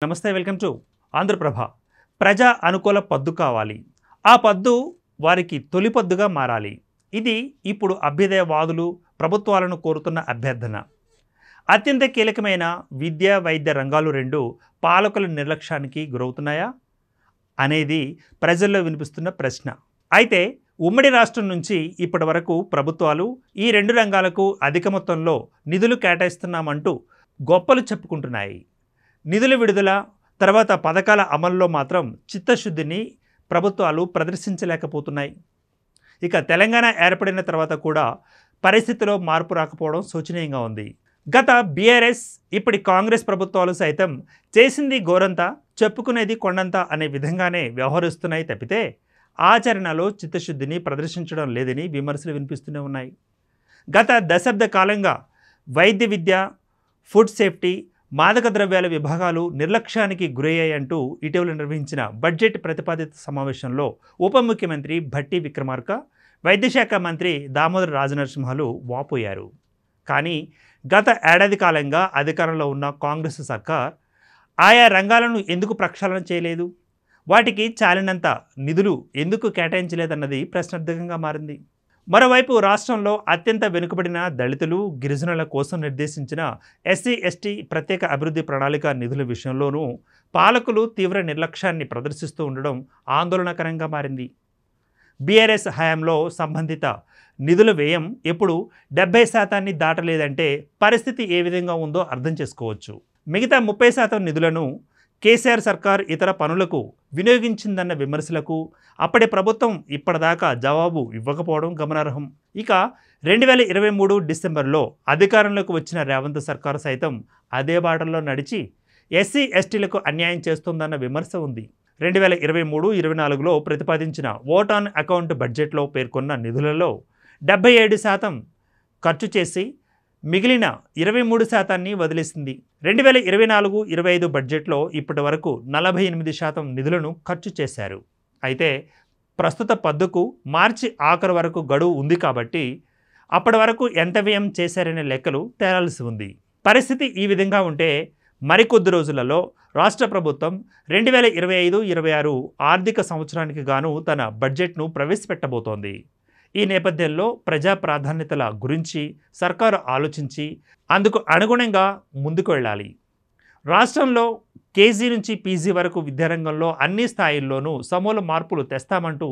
నమస్తే, welcome to Andhraprabha. ప్రజా అనుకూల పద్దు కావాలి. ఆ పద్దు వారికి తొలి పద్దుగా మారాలి. ఇది ఇప్పుడు అభ్యుదయవాదులు, ప్రభుత్వాలను కోరుతున్న అభ్యర్థన. అత్యంత కీలకమైన విద్య, వైద్య రంగాలు రెండు పాలకుల నిర్లక్ష్యానికి గురవుతున్నాయా అనేది ప్రజల్లో వినిపిస్తున్న ప్రశ్న. అయితే ఉమ్మడి రాష్ట్రం నుంచి ఇప్పటి వరకు ప్రభుత్వాలు ఈ రెండు రంగాలకు అధిక మొత్తంలో నిధులు కేటాయిస్తున్నామంటూ గొప్పలు చెప్పుకుంటున్నాయి. నిధుల విడుదల తర్వాత పథకాల అమలులో మాత్రం చిత్తశుద్ధిని ప్రభుత్వాలు ప్రదర్శించలేకపోతున్నాయి. ఇక తెలంగాణ ఏర్పడిన తర్వాత కూడా పరిస్థితిలో మార్పు రాకపోవడం శోచనీయంగా ఉంది. గత బీఆర్ఎస్, ఇప్పటి కాంగ్రెస్ ప్రభుత్వాలు సైతం చేసింది గోరంతా, చెప్పుకునేది కొండంతా అనే విధంగానే వ్యవహరిస్తున్నాయి తప్పితే ఆచరణలో చిత్తశుద్ధిని ప్రదర్శించడం లేదని విమర్శలు వినిపిస్తూనే ఉన్నాయి. గత దశాబ్ద కాలంగా వైద్య విద్య, ఫుడ్ సేఫ్టీ, మాదక ద్రవ్యాల విభాగాలు నిర్లక్ష్యానికి గురయ్యాయంటూ ఇటీవల నిర్వహించిన బడ్జెట్ ప్రతిపాదిత సమావేశంలో ఉప ముఖ్యమంత్రి భట్టి విక్రమార్క, వైద్యశాఖ మంత్రి దామోదర రాజనరసింహలు వాపోయారు. కానీ గత ఏడాది కాలంగా అధికారంలో ఉన్న కాంగ్రెస్ సర్కార్ ఆయా రంగాలను ఎందుకు ప్రక్షాళన చేయలేదు, వాటికి చాలినంత నిధులు ఎందుకు కేటాయించలేదన్నది ప్రశ్నార్థకంగా మారింది. మరోవైపు రాష్ట్రంలో అత్యంత వెనుకబడిన దళితులు, గిరిజనుల కోసం నిర్దేశించిన ఎస్సీ, ఎస్టీ ప్రత్యేక అభివృద్ధి ప్రణాళిక నిధుల విషయంలోనూ పాలకులు తీవ్ర నిర్లక్ష్యాన్ని ప్రదర్శిస్తూ ఉండడం ఆందోళనకరంగా మారింది. బీఆర్ఎస్ హయాంలో సంబంధిత నిధుల వ్యయం ఎప్పుడు 70% దాటలేదంటే పరిస్థితి ఏ విధంగా ఉందో అర్థం చేసుకోవచ్చు. మిగతా 30% నిధులను కేసీఆర్ సర్కార్ ఇతర పనులకు వినియోగించిందన్న విమర్శలకు అప్పటి ప్రభుత్వం ఇప్పటిదాకా జవాబు ఇవ్వకపోవడం గమనార్హం. ఇక 2023 డిసెంబర్లో అధికారంలోకి వచ్చిన రేవంత్ సర్కారు సైతం అదే బాటలో నడిచి ఎస్సీ, ఎస్టీలకు అన్యాయం చేస్తోందన్న విమర్శ ఉంది. 2023-24లో ప్రతిపాదించిన ఓట్ ఆన్ అకౌంట్ బడ్జెట్లో పేర్కొన్న నిధులలో 77% ఖర్చు చేసి మిగిలిన 23% వదిలేసింది. 2024-25 బడ్జెట్లో ఇప్పటి వరకు 48% నిధులను ఖర్చు చేశారు. అయితే ప్రస్తుత పద్దుకు మార్చి ఆఖరు వరకు గడువు ఉంది కాబట్టి అప్పటి వరకు ఎంత వ్యయం చేశారనే లెక్కలు తేలాల్సి ఉంది. పరిస్థితి ఈ విధంగా ఉంటే మరికొద్ది రోజులలో రాష్ట్ర ప్రభుత్వం 2025-26 ఆర్థిక సంవత్సరానికి గాను తన బడ్జెట్ను ప్రవేశపెట్టబోతోంది. ఈ నేపథ్యంలో ప్రజా ప్రాధాన్యతల గురించి సర్కారు ఆలోచించి అందుకు అనుగుణంగా ముందుకు వెళ్ళాలి. రాష్ట్రంలో కేజీ నుంచి పీజీ వరకు విద్యారంగంలో అన్ని స్థాయిల్లోనూ సమూల మార్పులు తెస్తామంటూ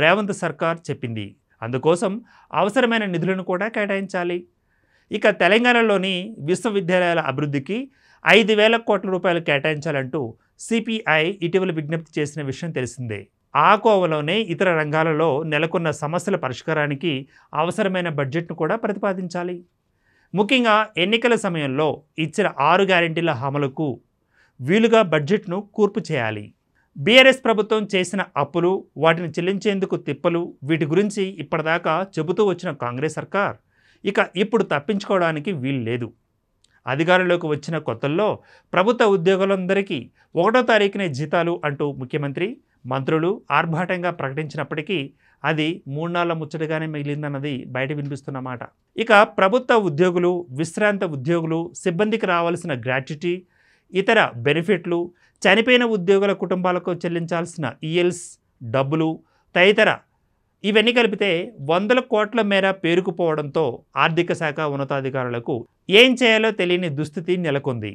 రేవంత్ సర్కార్ చెప్పింది. అందుకోసం అవసరమైన నిధులను కూడా కేటాయించాలి. ఇక తెలంగాణలోని విశ్వవిద్యాలయాల అభివృద్ధికి 5,000 కోట్ల రూపాయలు కేటాయించాలంటూ సిపిఐ ఇటీవల విజ్ఞప్తి చేసిన విషయం తెలిసిందే. ఆ కోవలోనే ఇతర రంగాలలో నెలకొన్న సమస్యల పరిష్కారానికి అవసరమైన బడ్జెట్ను కూడా ప్రతిపాదించాలి. ముఖ్యంగా ఎన్నికల సమయంలో ఇచ్చిన 6 గ్యారెంటీల అమలుకు వీలుగా బడ్జెట్ను కూర్పు చేయాలి. బీఆర్ఎస్ ప్రభుత్వం చేసిన అప్పులు, వాటిని చెల్లించేందుకు తిప్పలు, వీటి గురించి ఇప్పటిదాకా చెబుతూ వచ్చిన కాంగ్రెస్ సర్కార్ ఇక ఇప్పుడు తప్పించుకోవడానికి వీలు లేదు. అధికారంలోకి వచ్చిన కొత్తల్లో ప్రభుత్వ ఉద్యోగులందరికీ 1వ తారీఖునే జీతాలు అంటూ ముఖ్యమంత్రి, మంత్రులు ఆర్భాటంగా ప్రకటించినప్పటికీ అది 3 నాళ్ల ముచ్చటగానే మిగిలిందన్నది బయట వినిపిస్తున్న మాట. ఇక ప్రభుత్వ ఉద్యోగులు, విశ్రాంత ఉద్యోగులు, సిబ్బందికి రావాల్సిన గ్రాట్యుటీ, ఇతర బెనిఫిట్లు, చనిపోయిన ఉద్యోగుల కుటుంబాలకు చెల్లించాల్సిన ఈఎల్స్ డబ్బులు తదితర ఇవన్నీ కలిపితే 100 కోట్ల మేర పేరుకుపోవడంతో ఆర్థిక శాఖ ఉన్నతాధికారులకు ఏం చేయాలో తెలియని దుస్థితి నెలకొంది.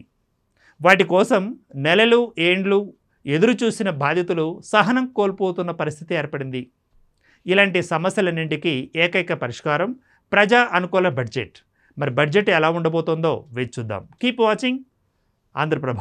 వాటి కోసం నెలలు, ఏండ్లు ఎదురు చూసిన బాధితులు సహనం కోల్పోతున్న పరిస్థితి ఏర్పడింది. ఇలాంటి సమస్యలన్నింటికీ ఏకైక పరిష్కారం ప్రజా అనుకూల బడ్జెట్. మరి బడ్జెట్ ఎలా ఉండబోతోందో వేచి చూద్దాం. Keep watching Andhraprabha.